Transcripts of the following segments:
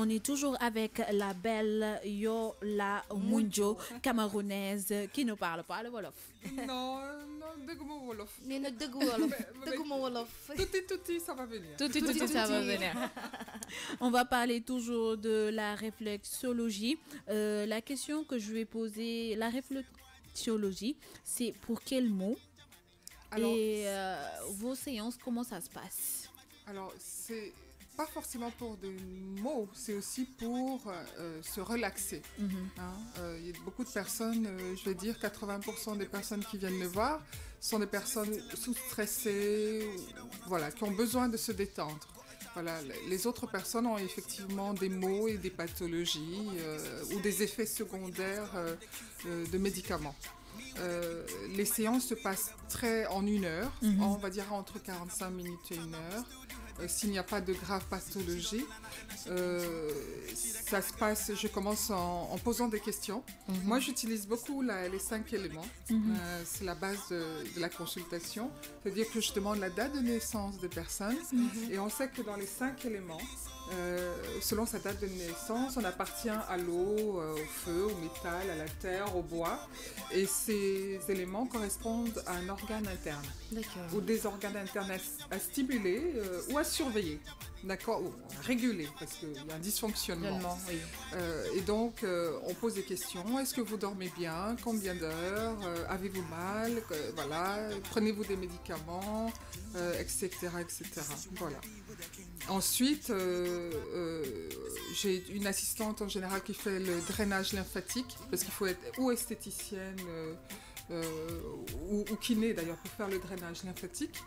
on est toujours avec la belle Yola Munjo, camerounaise, qui ne parle pas le Wolof. Non, dégguma wolof. nee na dëgg wolof dëgguma wolof. Tuuti, ça va venir. Tout, ça va venir. On va parler toujours de la réflexologie. La question que je vais poser, la réflexologie, c'est pour quel mot? Alors, et vos séances, comment ça se passe? Alors, c'est pas forcément pour des mots, c'est aussi pour se relaxer. Il y a beaucoup de personnes, je vais dire 80% des personnes qui viennent me voir sont des personnes sous-stressées, voilà, qui ont besoin de se détendre. Voilà, les autres personnes ont effectivement des maux et des pathologies ou des effets secondaires de médicaments. Les séances se passent en 1 heure, on va dire entre 45 minutes et 1 heure. S'il n'y a pas de grave pathologie, ça se passe, je commence en posant des questions. Moi, j'utilise beaucoup les 5 éléments. C'est la base de la consultation. C'est-à-dire que je demande la date de naissance de personnes et on sait que dans les 5 éléments, selon sa date de naissance, on appartient à l'eau, au feu, au métal, à la terre, au bois. Et ces éléments correspondent à un organe interne. D'accord. Ou des organes internes à stimuler ou à surveiller. D'accord, ou à réguler, parce qu'il y a un dysfonctionnement. Oui. Et donc, on pose des questions. Est-ce que vous dormez bien? Combien d'heures? Avez-vous mal? Voilà. Prenez-vous des médicaments? Etc., etc. Voilà. Ensuite, j'ai une assistante en général qui fait le drainage lymphatique, parce qu'il faut être ou esthéticienne ou kiné d'ailleurs pour faire le drainage lymphatique.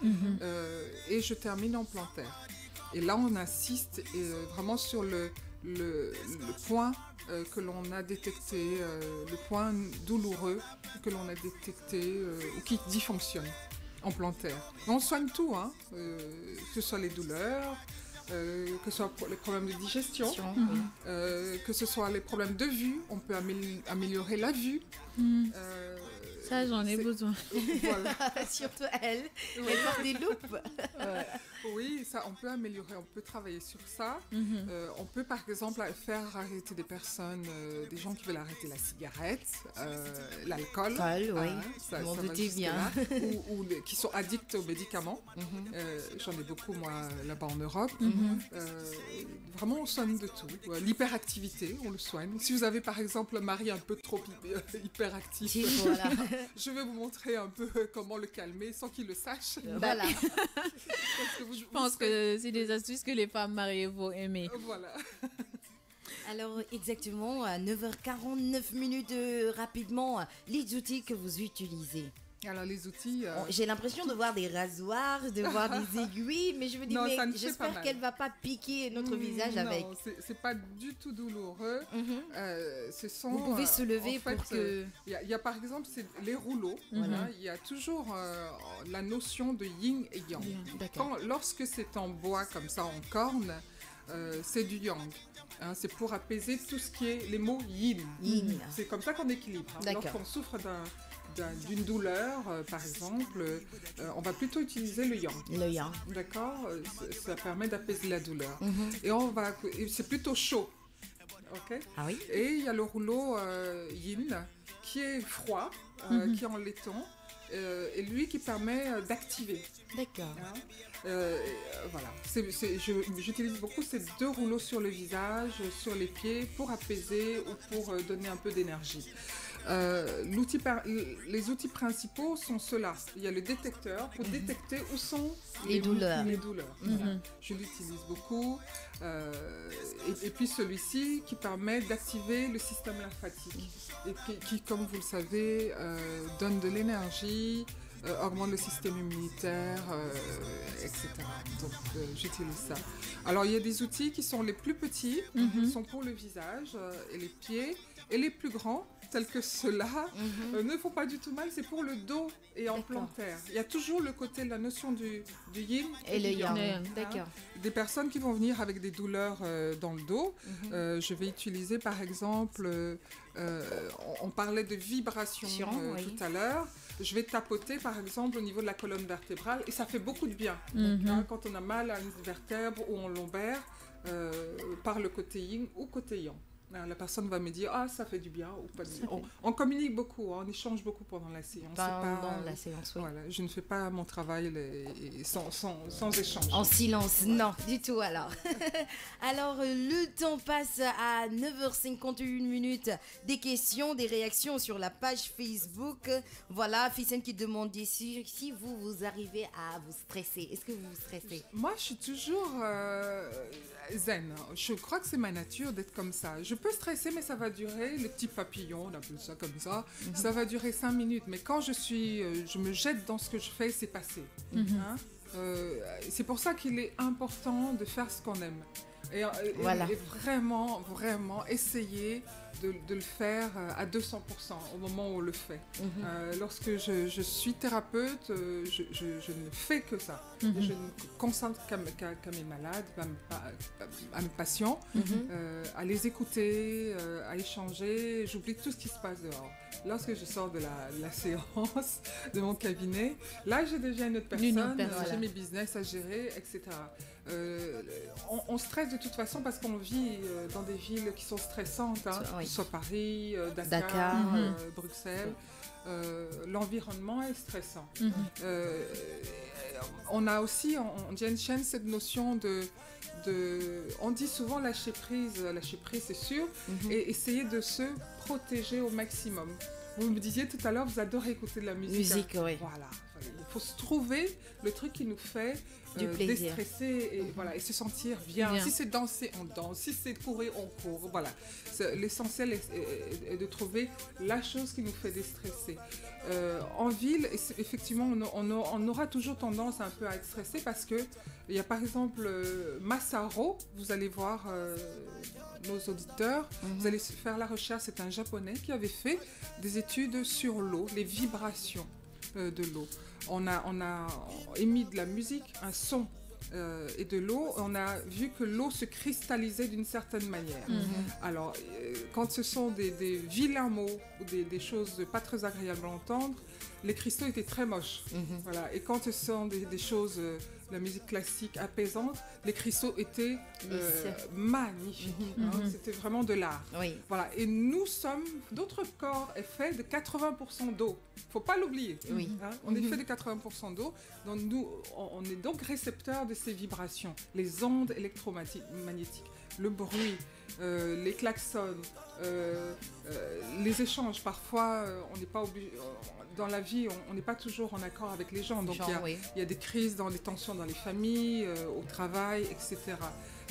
Et je termine en plantaire. Et là, on insiste vraiment sur le point que l'on a détecté, le point douloureux que l'on a détecté ou qui dysfonctionne en plantaire. On soigne tout, que ce soit les douleurs, que ce soit les problèmes de digestion, que ce soit les problèmes de vue, on peut améliorer la vue. Ça, j'en ai besoin. Voilà. Surtout elle porte des loupes. Oui, ça, on peut améliorer, on peut travailler sur ça. On peut par exemple faire arrêter des personnes, des gens qui veulent arrêter la cigarette, l'alcool. Oui, ça m'en va doutais bien. ou qui sont addicts aux médicaments. J'en ai beaucoup, moi, là-bas en Europe. Vraiment, on soigne de tout. L'hyperactivité, on le soigne. Si vous avez par exemple un mari un peu trop hyperactif, voilà. Je vais vous montrer un peu comment le calmer sans qu'il le sache. Voilà. Je pense que c'est des astuces que les femmes mariées vont aimer. Voilà. Alors exactement, à 9h49 minutes rapidement, les outils que vous utilisez. Alors les outils... J'ai l'impression de voir des rasoirs, de voir des aiguilles, mais je me dis, non, mais j'espère qu'elle ne va pas piquer notre visage avec. Non, c'est pas du tout douloureux. Ce sont, vous pouvez se lever en fait, pour que... Il y a par exemple les rouleaux. Voilà, il y a toujours la notion de yin et yang. Lorsque c'est en bois comme ça, en corne, c'est du yang. C'est pour apaiser tout ce qui est les mots yin. C'est comme ça qu'on équilibre. Lorsqu'on souffre d'une douleur, par exemple, on va plutôt utiliser le yang. Le yang. D'accord, ça permet d'apaiser la douleur. Et c'est plutôt chaud. Ok. Ah oui. Et il y a le rouleau yin qui est froid, qui est en laiton. Et lui qui permet d'activer. D'accord. Voilà. J'utilise beaucoup ces 2 rouleaux sur le visage, sur les pieds, pour apaiser ou pour donner un peu d'énergie. Les outils principaux sont ceux-là. Il y a le détecteur pour détecter où sont les douleurs. Voilà. Je l'utilise beaucoup. Et puis celui-ci qui permet d'activer le système lymphatique et qui, comme vous le savez, donne de l'énergie, augmente le système immunitaire, etc. Donc j'utilise ça. Alors il y a des outils qui sont les plus petits, qui sont pour le visage et les pieds, et les plus grands, tels que ceux-là, ne font pas du tout mal, c'est pour le dos et en plantaire. Il y a toujours le côté, la notion du yin et le yang. D'accord. Des personnes qui vont venir avec des douleurs dans le dos, je vais utiliser par exemple, on parlait de vibration tout à l'heure, je vais tapoter par exemple au niveau de la colonne vertébrale et ça fait beaucoup de bien. Quand on a mal à une vertèbre ou en lombaire, par le côté yin ou côté yang. La personne va me dire ça fait du bien ou pas. On communique beaucoup, on échange beaucoup pendant la séance. Pendant la séance, oui. Voilà, je ne fais pas mon travail sans échange. En silence, non, du tout alors. Alors, le temps passe à 9h51. Des questions, des réactions sur la page Facebook. Voilà, Ficène qui demande si vous arrivez à vous stresser. Est-ce que vous vous stressez? Moi, je suis toujours zen. Je crois que c'est ma nature d'être comme ça. Je peux stresser, mais ça va durer, les petits papillons, on appelle ça comme ça, ça va durer 5 minutes. Mais quand je me jette dans ce que je fais, c'est passé. Hein? C'est pour ça qu'il est important de faire ce qu'on aime. Et vraiment, vraiment essayer de le faire à 200% au moment où on le fait. Lorsque je suis thérapeute, je ne fais que ça. Je ne me concentre qu'à mes malades, à mes patients, à les écouter, à échanger. J'oublie tout ce qui se passe dehors. Lorsque je sors de la séance, de mon cabinet, là, je deviens une autre personne. J'ai mes business à gérer, etc. On stresse de toute façon parce qu'on vit dans des villes qui sont stressantes, que ce soit Paris, Dakar. Bruxelles. L'environnement est stressant. On a aussi en Genshin cette notion on dit souvent lâcher prise c'est sûr, et essayer de se protéger au maximum. Vous me disiez tout à l'heure, vous adorez écouter de la musique. Oui. Voilà. Il faut se trouver le truc qui nous fait déstresser et se sentir bien. Si c'est danser, on danse. Si c'est courir, on court. Voilà. L'essentiel est de trouver la chose qui nous fait déstresser. En ville, effectivement, on aura toujours tendance un peu à être stressé parce que il y a par exemple Masaru, vous allez voir nos auditeurs, vous allez faire la recherche, c'est un japonais qui avait fait des études sur l'eau, les vibrations de l'eau. On a émis de la musique, un son et de l'eau. On a vu que l'eau se cristallisait d'une certaine manière. Alors, quand ce sont des vilains mots ou des choses pas très agréables à entendre, les cristaux étaient très moches. Voilà. Et quand ce sont des choses, la musique classique apaisante, les cristaux étaient magnifiques. C'était vraiment de l'art. Oui. Voilà. Et notre corps est fait de 80% d'eau. Faut pas l'oublier. Oui. On est fait de 80% d'eau. Donc nous, on est donc récepteurs de ces vibrations, les ondes électromagnétiques, le bruit, les klaxons, les échanges. Parfois, on n'est pas obligé. Dans la vie, on n'est pas toujours en accord avec les gens. Donc, il y a des crises, des tensions dans les familles, au travail, etc.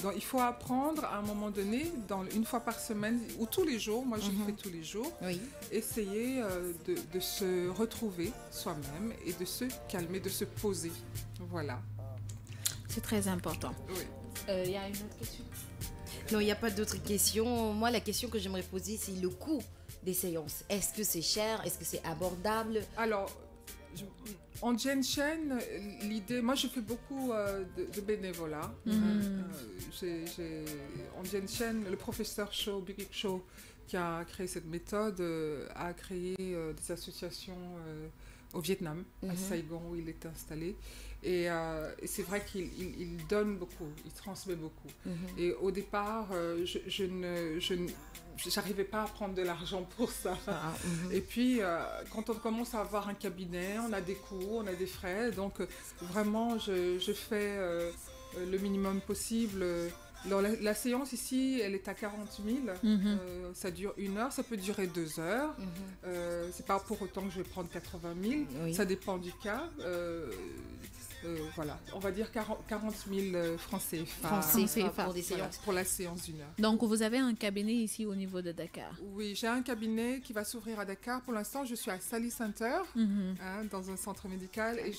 Donc, il faut apprendre à un moment donné, une fois par semaine ou tous les jours, moi je le fais tous les jours, essayer de se retrouver soi-même et de se calmer, de se poser. Voilà. C'est très important. Oui. Y a une autre question? Non, il n'y a pas d'autres questions. Moi, la question que j'aimerais poser, c'est le coût des séances. Est-ce que c'est cher? Est-ce que c'est abordable? Alors, en Genshin, l'idée... Moi, je fais beaucoup de bénévolat. En Genshin, le professeur Cho, Bigik Cho, qui a créé cette méthode, a créé des associations au Vietnam, à Saigon, où il est installé. Et c'est vrai qu'il donne beaucoup, il transmet beaucoup. Et au départ, j'arrivais pas à prendre de l'argent pour ça. Et puis, quand on commence à avoir un cabinet, on a des coûts, on a des frais. Donc, vraiment, je fais le minimum possible. La séance ici, elle est à 40 000. Ça dure 1 heure, ça peut durer 2 heures. C'est pas pour autant que je vais prendre 80 000. Oui. Ça dépend du cas. Voilà, on va dire 40 000 francs CFA pour des séances. Pour la séance d'1 heure. Donc, vous avez un cabinet ici au niveau de Dakar? Oui, j'ai un cabinet qui va s'ouvrir à Dakar. Pour l'instant, je suis à Sally Center, dans un centre médical, et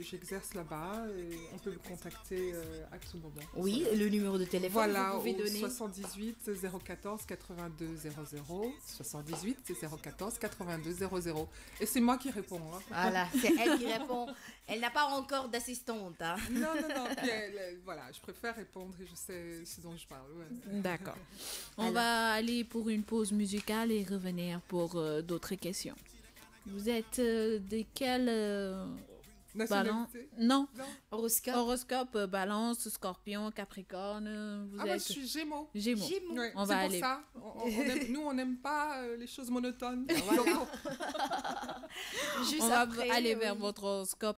j'exerce là-bas. Et on peut me contacter à tout moment. Oui, le numéro de téléphone, vous pouvez donner. 78 014 82 00. 78 014 82 00. Et c'est moi qui réponds. Voilà, c'est elle qui répond. Elle n'a pas encore d'assistante. Non. Puis voilà, je préfère répondre et je sais ce dont je parle. Ouais. D'accord. On va aller pour une pause musicale et revenir pour d'autres questions. Vous êtes de quelle Nationalité? Non. Horoscope. Horoscope, balance, scorpion, capricorne. Vous Moi, êtes je suis Gémeaux. Gémeaux. Ouais, On c'est va pour aller. ça. Nous, on n'aime pas les choses monotones. Juste On va après, aller oui. vers votre horoscope